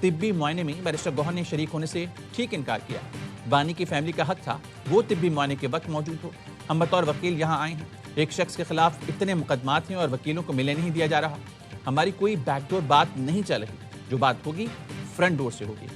طبی معائنے میں بیرسٹر گوہر نے شریک ہونے سے ٹھیک انکار کیا۔ بانی کی فیملی کا حق تھا وہ طبی معائنے کے وقت موجود ہو۔ ہم بطور وکیل یہاں آئے ہیں، ایک شخص کے خلاف اتنے مقدمات ہیں اور وکیلوں کو ملنے نہیں دیا جا رہا۔ ہماری کوئی بیک ڈور بات نہیں چل رہی، جو بات ہوگی فرنٹ ڈور سے ہوگی۔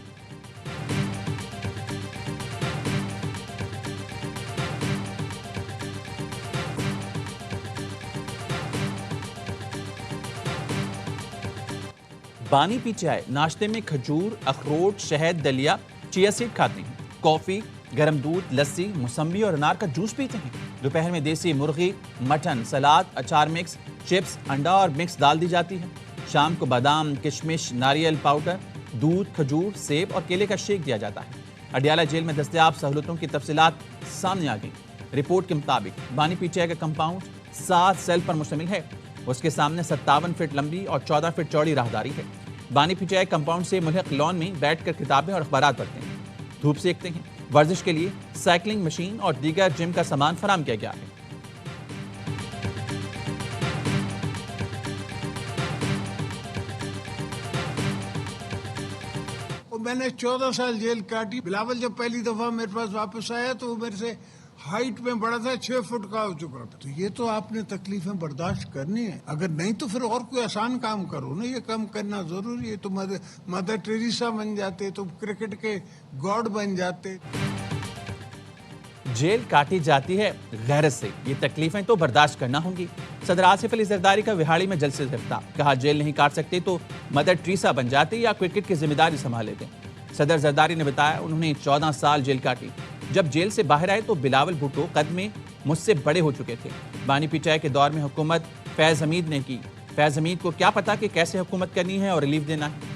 بانی پیچھے آئے ناشتے میں کھجور، اخروٹ، شہد، دلیا، چیا سیڈ کھاتے ہیں، کافی، گرم دودھ، لسی، موسمبی اور انار کا جوس پیتے ہیں۔ دوپہر میں دیسی مرغی، مٹن، سلاد، اچار مکس، چپس، انڈا اور مکس دال دی جاتی ہے۔ شام کو بادام، کشمش، ناریل پاؤڈر، دودھ، کھجور، سیب اور کیلے کا شیک دیا جاتا ہے۔ اڈیالہ جیل میں دستیاب سہولتوں کی تفصیلات سامنے آ گئیں۔ رپورٹ کے مطابق بانی پیچے کا کمپاؤنڈ 7 سیل پر مشتمل ہے۔ اس کے سامنے 57 فٹ لمبی اور 14 فٹ چوڑی راہداری ہے۔ بانی پیچے کمپاؤنڈ سے ملحق لان میں بیٹھ کر کتابیں اور اخبارات پڑھتے ہیں، دھوپ سیکتے ہیں۔ ورزش کے لیے سائیکلنگ مشین اور دیگر جم کا سامان فراہم کیا گیا ہے۔ میں نے 14 سال جیل کاٹی۔ بلاول جب پہلی دفعہ میرے پاس واپس آیا تو وہ میرے سے ہائٹ میں بڑا تھا، 6 فٹ کا ہو چکا تھا۔ تو یہ تو آپ نے تکلیفیں برداشت کرنی ہے، اگر نہیں تو پھر اور کوئی آسان کام کرو نا، یہ کام کرنا ضروری ہے۔ تو مدر ٹریسا بن جاتے، تو کرکٹ کے گاڈ بن جاتے۔ جیل کاٹی جاتی ہے غیرت سے، یہ تکلیفیں تو برداشت کرنا ہوں گی۔ صدر آصف علی زرداری کا وہاڑی میں جلسے سے خطاب، کہا جیل نہیں کاٹ سکتے تو مدر ٹریسا بن جاتے یا کرکٹ کی ذمہ داری سنبھال لیتے۔ صدر زرداری نے بتایا انہوں نے 14 سال جیل کاٹی، جب جیل سے باہر آئے تو بلاول بھٹو قد میں مجھ سے بڑے ہو چکے تھے۔ بانی پیچائے کے دور میں حکومت فیض حمید نے کی، فیض حمید کو کیا پتا کہ کیسے حکومت کرنی ہے اور ریلیف دینا ہے۔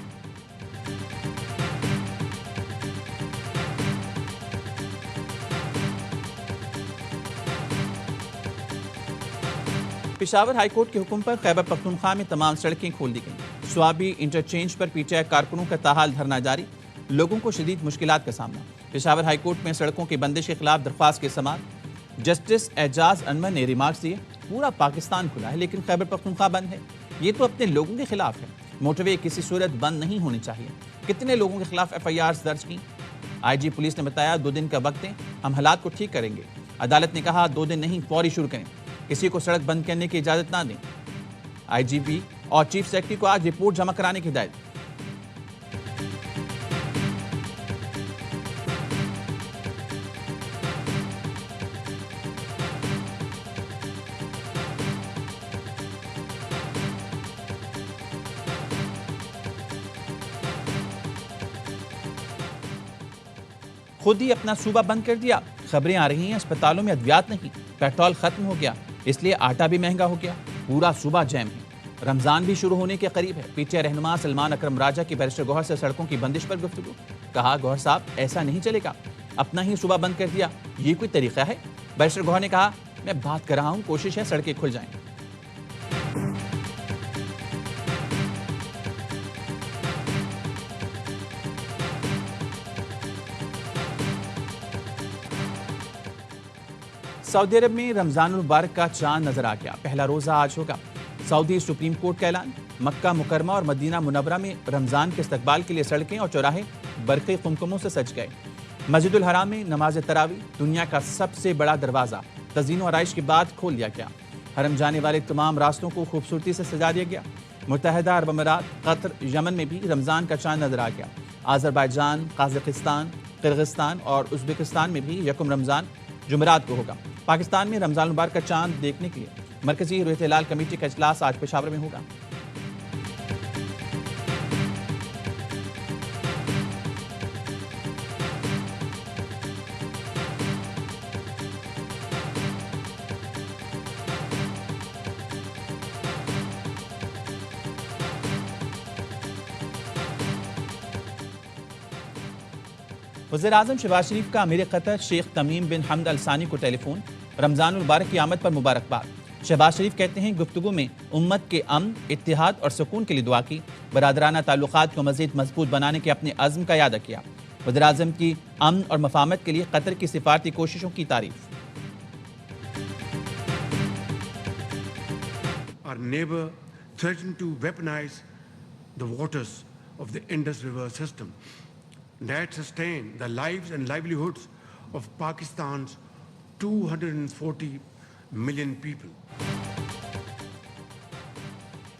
پشاور ہائی کورٹ کے حکم پر خیبر پختونخوا میں تمام سڑکیں کھول دی گئیں۔ Swabi interchange per P T I کارکنوں کا تاحال دھرنا جاری، لوگوں کو شدید مشکلات کا سامنا۔ پشاور ہائی کورٹ میں سڑکوں کی بندش کے خلاف درخواست کے سماعت، جسٹس اعجاز انور نے ریمارکس دیے، پورا پاکستان کھلا ہے لیکن خیبر پختونخوا بند ہے، یہ تو اپنے لوگوں کے خلاف ہے۔ موٹر وے کسی صورت بند نہیں ہونی چاہیے۔ کتنے لوگوں کے خلاف ایف آئی آرز درج کی؟ آئی جی پولیس نے بتایا 2 دن کا وقت دیں، ہم حالات کو ٹھیک کریں گے۔ عدالت نے کہا 2 دن نہیں، فوری شروع کریں، کسی کو سڑک بند کرنے کی اجازت نہ دیں۔ آئی جی پی اور چیف سیکرٹری کو آج رپورٹ جمع کرانے کی ہدایت۔ خود ہی اپنا صوبہ بند کر دیا، خبریں آ رہی ہیں اسپتالوں میں ادویات نہیں، پیٹرول ختم ہو گیا، اس لیے آٹا بھی مہنگا ہو گیا، پورا صوبہ جیم ہے۔ رمضان بھی شروع ہونے کے قریب ہے۔ پی ٹی آئی رہنما سلمان اکرم راجہ کی بیرسٹر گوہر سے سڑکوں کی بندش پر گفتگو، کہا گوہر صاحب ایسا نہیں چلے گا، اپنا ہی صوبہ بند کر دیا، یہ کوئی طریقہ ہے؟ بیرسٹر گوہر نے کہا میں بات کر رہا ہوں، کوشش ہے سڑکیں کھل جائیں۔ سعودی عرب میں رمضان المبارک کا چاند نظر آ گیا، پہلا روزہ آج ہوگا۔ سعودی سپریم کورٹ کا اعلان، مکہ مکرمہ اور مدینہ منورہ میں رمضان کے استقبال کے لیے سڑکیں اور چوراہے برقی قمقموں سے سج گئے۔ مسجد الحرام میں نماز تراویح، دنیا کا سب سے بڑا دروازہ، تزئین و آرائش کے بعد کھول دیا گیا۔ حرم جانے والے تمام راستوں کو خوبصورتی سے سجا دیا گیا۔ متحدہ عرب امارات، قطر، یمن میں بھی رمضان کا چاند نظر آ گیا۔ آذربائیجان، قازقستان، قرغستان اور ازبکستان میں بھی یکم رمضان جمعرات کو ہوگا۔ پاکستان میں رمضان المبارک کا چاند دیکھنے کے لیے مرکزی رؤیت ہلال کمیٹی کا اجلاس آج پشاور میں ہوگا۔ وزیر اعظم شہباز شریف کا امیر قطر شیخ تمیم بن حمد الثانی کو ٹیلی فون، رمضان المبارک کی آمد پر مبارکباد۔ شہباز شریف کہتے ہیں گفتگو میں امت کے امن، اتحاد اور سکون کے لیے دعا کی، برادرانہ تعلقات کو مزید مضبوط بنانے کے اپنے عزم کا اعادہ کیا۔ وزیر اعظم کی امن اور مفاہمت کے لیے قطر کی سفارتی کوششوں کی تعریف۔ Our neighbor threatened to weaponize the waters of the Indus River system that sustain the lives and livelihoods of Pakistan's 240 million people.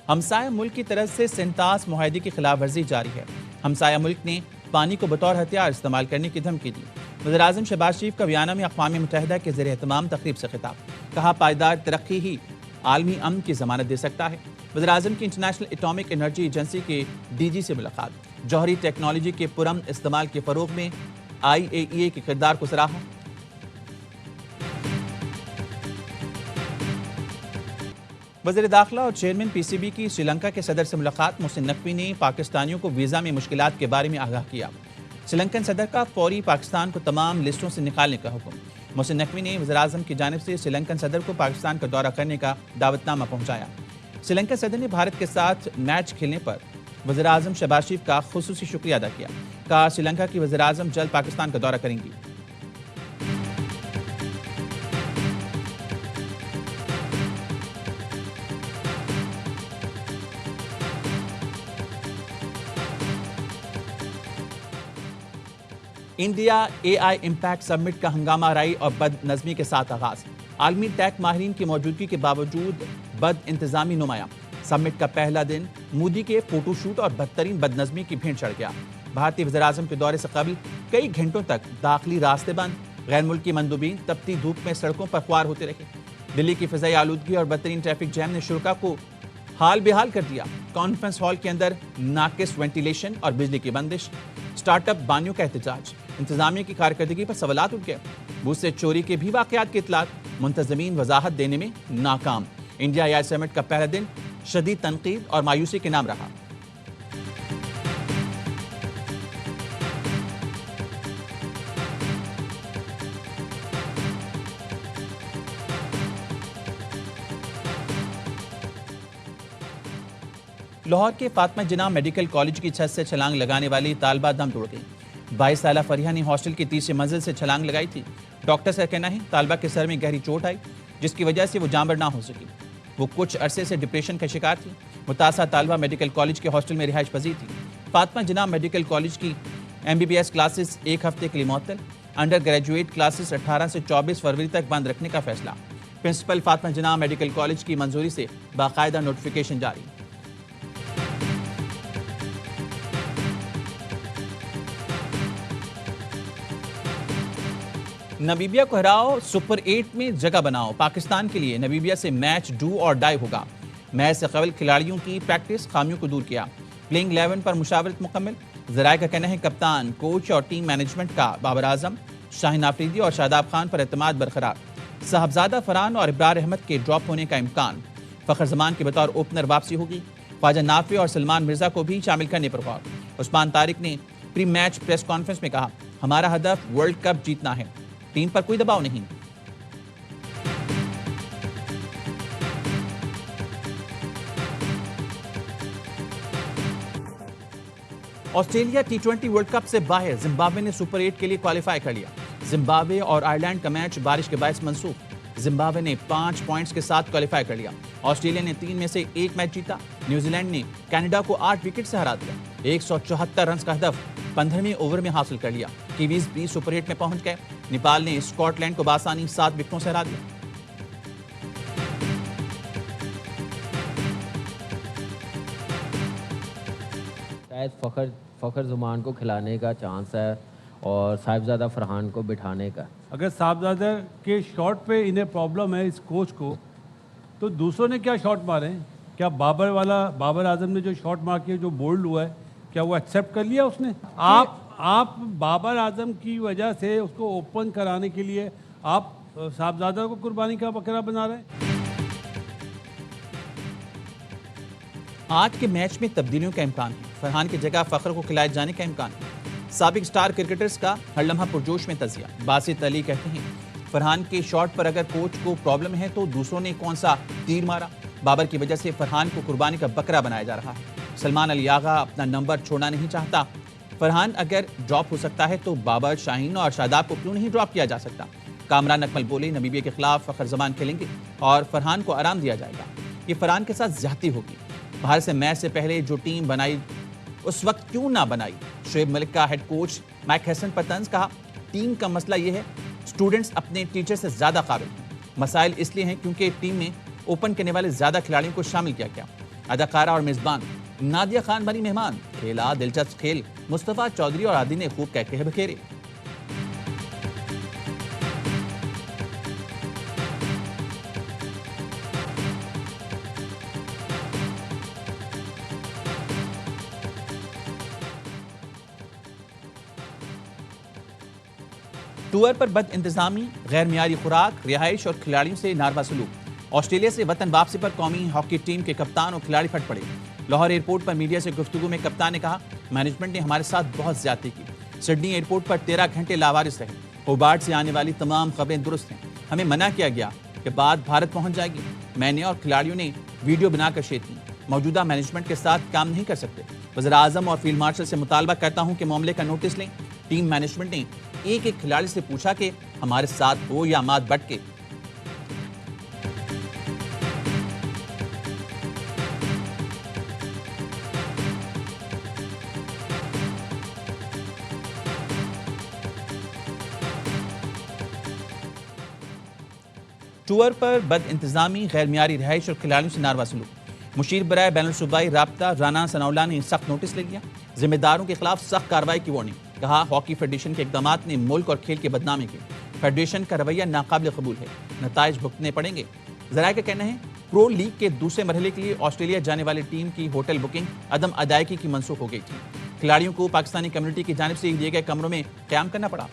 ہمسایہ ملک کی طرف سے سنتاس معاہدے کی خلاف ورزی جاری ہے. ہمسایہ ملک نے پانی کو بطور ہتھیار استعمال کرنے کی دھمکی دی. وزیر اعظم شہباز شریف کا ویانا میں اقوام متحدہ کے زیر اہتمام تقریب سے خطاب. کہا پائیدار ترقی ہی عالمی امن کی ضمانت دے سکتا ہے. وزیر اعظم کی انٹرنیشنل اٹامک انرجی ایجنسی کے ڈی جی سے ملاقات. جوہری ٹیکنالوجی کے پرامن استعمال کے فروغ میں IAEA کے کردار کو سراہا. وزیر داخلہ اور چیئرمین PCB کی سری لنکا کے صدر سے ملاقات. محسن نقوی نے پاکستانیوں کو ویزا میں مشکلات کے بارے میں آگاہ کیا. سری لنکن صدر کا فوری پاکستان کو تمام لسٹوں سے نکالنے کا حکم. محسن نقوی نے وزیر اعظم کی جانب سے سری لنکن صدر کو پاکستان کا دورہ کرنے کا دعوت نامہ پہنچایا. سری لنکن صدر نے بھارت کے ساتھ میچ کھیلنے پر وزیر اعظم شہباز شریف کا خصوصی شکریہ ادا کیا. کہا سری لنکا کی وزیر اعظم جلد پاکستان کا دورہ کریں گی. انڈیا AI امپیکٹ سمٹ کا ہنگامہ آرائی اور بد نظمی کے ساتھ آغاز. عالمی ٹیک ماہرین کی موجودگی کے باوجود بد انتظامی نمایاں. سمٹ کا پہلا دن مودی کے فوٹو شوٹ اور بدترین بد نظمی کی بھینٹ چڑھ گیا. بھارتی وزیر اعظم کے دورے سے قبل کئی گھنٹوں تک داخلی راستے بند. غیر ملکی مندوبین تپتی دھوپ میں سڑکوں پر خوار ہوتے رہے. دلی کی فضائی آلودگی اور بدترین ٹریفک جیم نے شرکاء کو حال بحال کر دیا. کانفرنس ہال کے اندر ناقص وینٹیلیشن اور بجلی کی بندش. سٹارٹ اپ بانیوں کا احتجاج. انتظامیہ کی کارکردگی پر سوالات اٹھ گئے. بوتھ سے چوری کے بھی واقعات کی اطلاعات. منتظمین وضاحت دینے میں ناکام. انڈیا AI سمٹ کا پہلا دن شدید تنقید اور مایوسی کے نام رہا. لاہور کے فاطمہ جناح میڈیکل کالج کی چھت سے چھلانگ لگانے والی طالبہ دم توڑ گئی. 22 سالہ فریحہ نے ہاسٹل کی تیسری منزل سے چھلانگ لگائی تھی. ڈاکٹر کا کہنا ہے طالبہ کے سر میں گہری چوٹ آئی جس کی وجہ سے وہ جانبر نہ ہو سکی. وہ کچھ عرصے سے ڈپریشن کا شکار تھی. متاثرہ طالبہ میڈیکل کالج کے ہاسٹل میں رہائش پذیر تھی. فاطمہ جناح میڈیکل کالج کی MBBS کلاسز ایک ہفتے کے لیے معطل. انڈر گریجویٹ کلاسز 18 سے 24 فروری تک بند رکھنے کا فیصلہ. پرنسپل فاطمہ جناح میڈیکل کالج کی منظوری سے باقاعدہ نوٹیفیکیشن جاری. نمیبیا کو ہراؤ، سپر 8 میں جگہ بناؤ. پاکستان کے لیے نمیبیا سے میچ ڈو اور ڈائی ہوگا. میچ سے قبل کھلاڑیوں کی پریکٹس خامیوں کو دور کیا. پلینگ 11 پر مشاورت مکمل. ذرائع کا کہنا ہے کپتان، کوچ اور ٹیم مینجمنٹ کا بابر اعظم، شاہین آفریدی اور شاداب خان پر اعتماد برقرار. صاحبزادہ فرحان اور ابرار احمد کے ڈراپ ہونے کا امکان. فخر زمان کے بطور اوپنر واپسی ہوگی. خواجہ نافع اور سلمان مرزا کو بھی شامل کرنے پر غور. عثمان طارق نے پری میچ پریس کانفرنس میں کہا ہمارا ہدف ورلڈ کپ جیتنا ہے. ٹیم پر کوئی دباؤ نہیں. آسٹریلیا T20 ورلڈ کپ سے باہر. زمبابوے نے سپر 8 کے لیے کوالیفائی کر لیا. زمبابوے اور آئرلینڈ کا میچ بارش کے باعث منسوخ. زمبابوے نے 5 پوائنٹس کے ساتھ کوالیفائی کر لیا. آسٹریلیا نے 3 میں سے 1 میچ جیتا. نیوزی لینڈ نے کینیڈا کو 8 وکٹ سے ہرا دیا. 174 رنز کا ہدف 15ویں اوور میں حاصل کر لیا. کیویز بھی سپر 8 میں پہنچ گئے. نیپال نے اسکاٹ لینڈ کو بآسانی 7 وکٹوں سے ہرا دیا. شاید فخر زمان کو کھلانے کا چانس ہے اور صاحبزادہ فرحان کو بٹھانے کا. اگر صاحبزادہ کے شاٹ پہ انہیں پرابلم ہے اس کوچ کو تو دوسروں نے کیا شاٹ مارے ہیں؟ کیا بابر اعظم نے جو شاٹ مار کے جو بولڈ ہوا ہے کیا وہ ایکسیپٹ کر لیا اس نے؟ آپ بابر اعظم کی وجہ سے اس کو اوپن کرانے کے لیے آپ صاحبزادہ کو قربانی کا بکرا بنا رہے ہیں. آج کے میچ میں تبدیلیوں کا امکان ہے. فرحان کی جگہ فخر کو کھلائے جانے کا امکان ہے. سابق سٹار کرکٹرز کا ہر لمحہ پرجوش میں تجزیہ. باسط علی کہتے ہیں فرحان کے شاٹ پر اگر کوچ کو پرابلم ہے تو دوسروں نے کون سا تیر مارا. بابر کی وجہ سے فرحان کو قربانی کا بکرا بنایا جا رہا ہے. سلمان علی آغا اپنا نمبر چھوڑنا نہیں چاہتا. فرحان اگر ڈراپ ہو سکتا ہے تو بابر، شاہین اور شاداب کو کیوں نہیں ڈراپ کیا جا سکتا. کامران اکمل بولے نمیبیا کے خلاف فخر زمان کھیلیں گے اور فرحان کو آرام دیا جائے گا. یہ فرحان کے ساتھ زیادتی ہوگی. باہر سے میچ سے پہلے جو ٹیم بنائی اس وقت کیوں نہ بنائی؟ شعیب ملک کا ہیڈ کوچ مائک ہیسن پر طنز، کہا ٹیم کا مسئلہ یہ ہے اسٹوڈنٹس اپنے ٹیچر سے زیادہ قابل ہیں، مسائل اس لیے ہیں کیونکہ ٹیم میں اوپن کرنے والے زیادہ کھلاڑیوں کو شامل کیا گیا۔ اداکارہ اور میزبان نادیہ خان بنی مہمان، کھیلا دلچسپ کھیل، مصطفیٰ چودھری اور عادی نے خوب کہہ بکھیرے۔ ٹور پر بد انتظامی، غیر معیاری خوراک، رہائش اور کھلاڑیوں سے ناروا سلوک۔ آسٹریلیا سے وطن واپسی پر قومی ہاکی ٹیم کے کپتان اور کھلاڑی پھٹ پڑے۔ لاہور ایئرپورٹ پر میڈیا سے گفتگو میں کپتان نے کہا مینجمنٹ نے ہمارے ساتھ بہت زیادتی کی، سڈنی ایئرپورٹ پر 13 گھنٹے لاوارث رہے، ہوبارٹ سے آنے والی تمام خبریں درست ہیں، ہمیں منع کیا گیا کہ بعد بھارت پہنچ جائے گی، میں نے اور کھلاڑیوں نے ویڈیو بنا کر شیئر کی، موجودہ مینجمنٹ کے ساتھ کام نہیں کر سکتے، وزیر اعظم اور فیلڈ مارشل سے مطالبہ کرتا ہوں کہ معاملے کا نوٹس لیں۔ ٹیم مینجمنٹ نے ایک کھلاڑی سے پوچھا کہ ہمارے ساتھ ہو یا مات بٹ کے۔ ٹور پر بد انتظامی، غیر معیاری رہائش اور کھلاڑیوں سے ناروا سلوک۔ مشیر برائے بین الصوبائی رابطہ رانا ثناءاللہ نے سخت نوٹس لے لیا، ذمہ داروں کے خلاف سخت کارروائی کی وارننگ، کہا ہاکی فیڈریشن کے اقدامات نے ملک اور کھیل کی بدنامی کی، فیڈریشن کا رویہ ناقابل قبول ہے، نتائج بھگتنے پڑیں گے۔ ذرائع کا کہنا ہے پرو لیگ کے دوسرے مرحلے کے لیے آسٹریلیا جانے والی ٹیم کی ہوٹل بکنگ عدم ادائیگی کی منسوخ ہو گئی تھی، کھلاڑیوں کو پاکستانی کمیونٹی کی جانب سے دیے گئے کمروں میں قیام کرنا پڑا۔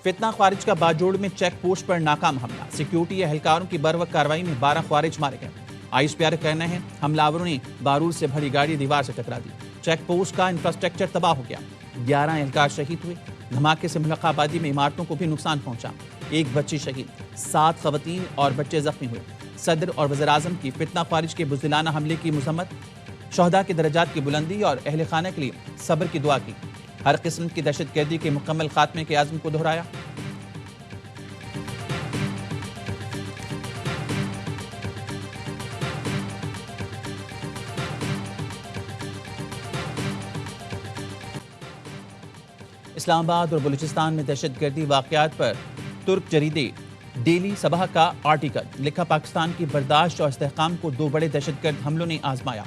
فتنہ خوارج کا باجوڑ میں چیک پوسٹ پر ناکام حملہ، سیکیورٹی اہلکاروں کی بروقت کارروائی میں 12 خوارج مارے گئے۔ آئیس پیار کا کہنا ہے حملہ آوروں نے بارود سے بھری گاڑی دیوار سے ٹکرا دی، چیک پوسٹ کا انفراسٹرکچر تباہ ہو گیا، 11 اہلکار شہید ہوئے، دھماکے سے ملحقہ آبادی میں عمارتوں کو بھی نقصان پہنچا، 1 بچی شہید، 7 خواتین اور بچے زخمی ہوئے۔ صدر اور وزیر اعظم کی فتنہ خوارج کے بزدلانہ حملے کی مذمت، شہداء کے درجات کی بلندی اور اہل خانہ کے لیے صبر کی دعا کی، ہر قسم کی دہشت گردی کے مکمل خاتمے کے عزم کو دہرایا۔ اسلام آباد اور بلوچستان میں دہشت گردی واقعات پر ترک جریدے ڈیلی صبح کا آرٹیکل، لکھا پاکستان کی برداشت اور استحکام کو 2 بڑے دہشت گرد حملوں نے آزمایا،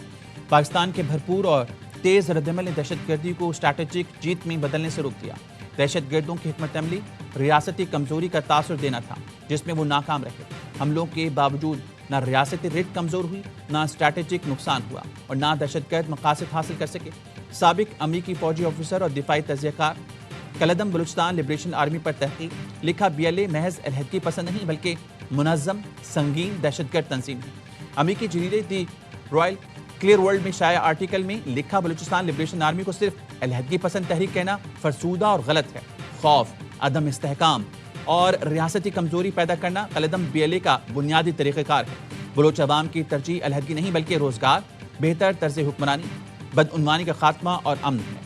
پاکستان کے بھرپور اور تیز ردعمل نے دہشت گردی کو اسٹریٹجک جیت میں بدلنے سے روک دیا۔ دہشت گردوں کی حکمت عملی ریاستی کمزوری کا تاثر دینا تھا جس میں وہ ناکام رہے، حملوں کے باوجود نہ ریاستی ریٹ کمزور ہوئی، نہ اسٹریٹجک نقصان ہوا اور نہ دہشت گرد مقاصد حاصل کر سکے۔ سابق امریکی فوجی آفیسر اور دفاعی تجزیہ کار کلدم بلوچستان لبریشن آرمی پر تحقیق، لکھا BLA محض علیحدگی پسند نہیں بلکہ منظم سنگین دہشت گرد تنظیم ہے۔ امریکی جریدے دی رائل کلیئر ورلڈ میں شائع آرٹیکل میں لکھا بلوچستان لبریشن آرمی کو صرف علیحدگی پسند تحریک کہنا فرسودہ اور غلط ہے، خوف، عدم استحکام اور ریاستی کمزوری پیدا کرنا کلدم BLA کا بنیادی طریقہ کار ہے۔ بلوچ عوام کی ترجیح علیحدگی نہیں بلکہ روزگار، بہتر طرز حکمرانی، بدعنوانی کا خاتمہ اور امن ہے۔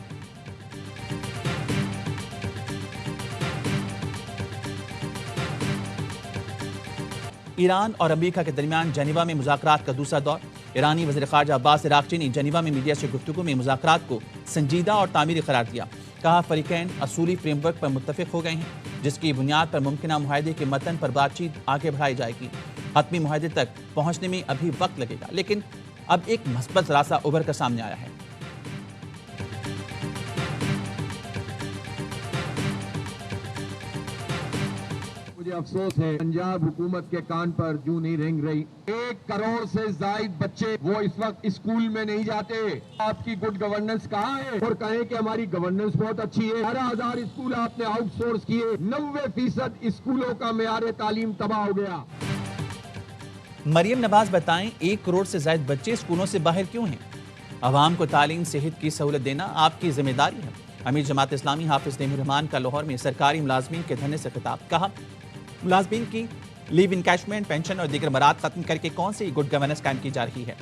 ایران اور امریکہ کے درمیان جنیوا میں مذاکرات کا دوسرا دور، ایرانی وزیر خارجہ عباس عراقچی نے جنیوا میں میڈیا سے گفتگو میں مذاکرات کو سنجیدہ اور تعمیری قرار دیا، کہا فریقین اصولی فریم ورک پر متفق ہو گئے ہیں جس کی بنیاد پر ممکنہ معاہدے کے متن پر بات چیت آگے بڑھائی جائے گی، حتمی معاہدے تک پہنچنے میں ابھی وقت لگے گا لیکن اب ایک مثبت راستہ ابھر کر سامنے آیا ہے۔ مجھے افسوس ہے پنجاب حکومت کے کان پر جوں نہیں رینگ رہی، 1 کروڑ سے زائد بچے وہ اس وقت اسکول میں نہیں جاتے۔ آپ کی گڈ گورننس کہاں ہے؟ اور کہیں کہ ہماری گورننس بہت اچھی ہے، 18,000 اسکول آپ نے آؤٹ سورس کیے، 90% اسکولوں کا معیار تعلیم تباہ ہو گیا۔ مریم نواز بتائیں 1 کروڑ سے زائد بچے اسکولوں سے باہر کیوں ہیں؟ عوام کو تعلیم صحت کی سہولت دینا آپ کی ذمہ داری ہے۔ امیر جماعت اسلامی حافظ نعیم الرحمان کا لاہور میں سرکاری ملازمین کے دھرنے سے خطاب، کہا ملازمین کی لیو انکیشمنٹ، پینشن اور دیگر مراد ختم کر کے کون سی گڈ گورننس قائم کی جا رہی ہے؟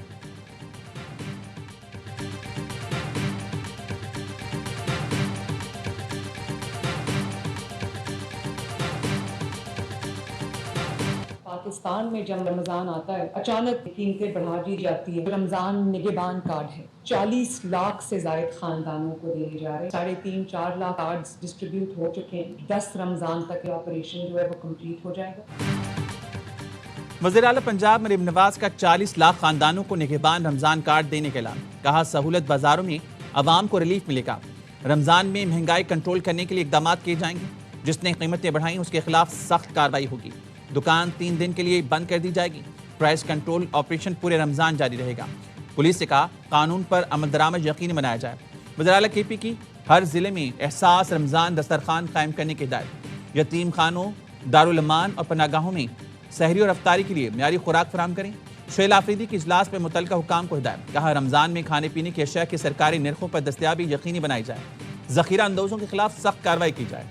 پاکستان میں جب رمضان آتا ہے اچانک قیمتیں بڑھا دی جاتی ہے. رمضان نگہبان کارڈ ہے, 40 لاکھ سے زائد خاندانوں کو دیے جا رہے ہیں. 3.5-4 لاکھ کارڈز ڈسٹریبیوٹ ہو چکے ہیں. 10 رمضان تک یہ آپریشن جو ہے وہ کمپلیٹ ہو جائے گا. وزیر اعلیٰ پنجاب مریم نواز کا 40 لاکھ خاندانوں کو نگہبان رمضان کارڈ دینے کا اعلان. کہا سہولت بازاروں میں عوام کو ریلیف ملے گا. رمضان میں مہنگائی کنٹرول کرنے کے لیے اقدامات کیے جائیں گے. جس نے قیمتیں بڑھائیں اس کے خلاف سخت کارروائی ہوگی. دکان 3 دن کے لیے بند کر دی جائے گی. پرائس کنٹرول آپریشن پورے رمضان جاری رہے گا. پولیس سے کہا قانون پر عمل درآمد یقینی بنایا جائے. وزیر اعلیٰ کے پی کی ہر ضلع میں احساس رمضان دسترخوان قائم کرنے کی ہدایت. یتیم خانوں, دارالامان اور پناہ گاہوں میں سحری اور افطاری کے لیے معیاری خوراک فراہم کریں. شعیل آفریدی کی اجلاس میں متعلقہ حکام کو ہدایت. کہا رمضان میں کھانے پینے کی اشیاء کی سرکاری نرخوں پر دستیابی یقینی بنائی جائے. ذخیرہ اندوزوں کے خلاف سخت کارروائی کی جائے.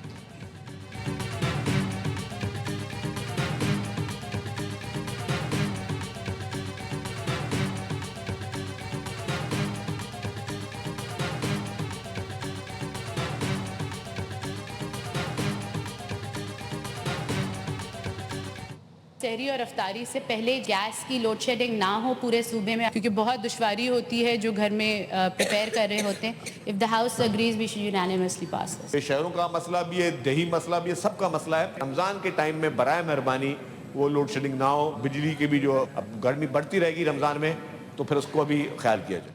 سحری اور افطاری سے پہلے گیس کی لوڈ شیڈنگ نہ ہو پورے صوبے میں, کیونکہ بہت دشواری ہوتی ہے جو گھر میں پریپیئر کر رہے ہوتے ہیں. If the House agrees, we should unanimously pass this. شہروں کا مسئلہ بھی ہے, دیہی مسئلہ بھی ہے, سب کا مسئلہ ہے. رمضان کے ٹائم میں برائے مہربانی وہ لوڈ شیڈنگ نہ ہو. بجلی کی بھی جو اب گرمی بڑھتی رہے گی رمضان میں, تو پھر اس کو بھی خیال کیا جائے.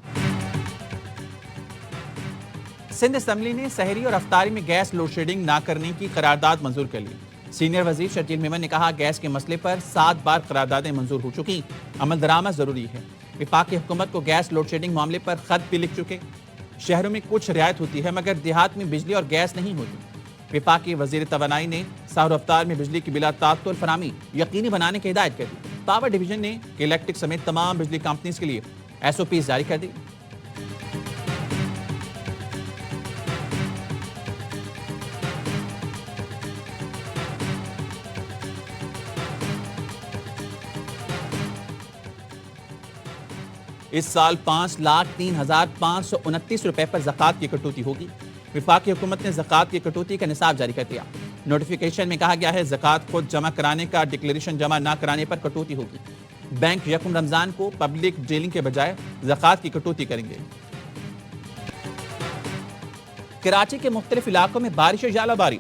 سندھ اسمبلی نے سحری اور افطاری میں گیس لوڈ شیڈنگ نہ کرنے کی قرارداد منظور کر لی. سینئر وزیر شرجیل میمن نے کہا گیس کے مسئلے پر 7 بار قراردادیں منظور ہو چکی. عمل درآمد ضروری ہے. وفاقی حکومت کو گیس لوڈ شیڈنگ معاملے پر خط بھی لکھ چکے. شہروں میں کچھ رعایت ہوتی ہے مگر دیہات میں بجلی اور گیس نہیں ہوتی. وفاقی وزیر توانائی نے سحر و افطار میں بجلی کی بلا تعطل فراہمی یقینی بنانے کی ہدایت کر دی. پاور ڈویژن نے الیکٹرک سمیت تمام بجلی کمپنیز کے لیے SOPs جاری کر دی. اس سال 5,03,529 روپے پر زکوٰۃ کی کٹوتی ہوگی. وفاقی حکومت نے زکوٰۃ کی کٹوتی کا نصاب جاری کر دیا. نوٹیفیکیشن میں کہا گیا ہے زکوٰۃ خود جمع کرانے کا ڈکلیریشن جمع نہ کرانے پر کٹوتی ہوگی. بینک یکم رمضان کو پبلک ڈیلنگ کے بجائے زکوٰۃ کی کٹوتی کریں گے. کراچی کے مختلف علاقوں میں بارش اور ژالہ باری.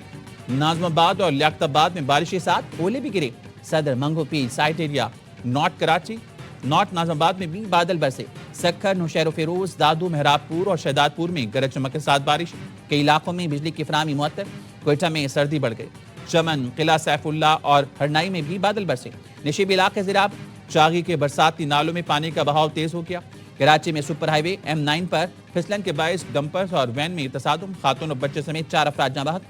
ناظم آباد اور لیاقت آباد میں بارش کے ساتھ اولے بھی گرے. Saddar Mangho Pir site area, north Karachi, north Nazimabad میں بھی بادل برسے. سکھر, نوشہر و فیروز, دادو, مہراب پور اور شہداد پور میں گرج چمک کے ساتھ بارش. کئی علاقوں میں بجلی کی فراہمی معطل. کوئٹہ میں سردی بڑھ گئی. چمن, قلعہ سیف اللہ اور ہرنائی میں بھی بادل برسے. نشیبی علاقے زیراب. چاغی کے برساتی نالوں میں پانی کا بہاؤ تیز ہو گیا. کراچی میں سپر ہائی وے M9 پر پھسلن کے باعث ڈمپرز اور وین میں تصادم. خاتون اور بچے سمیت 4 افراد جاں بحق.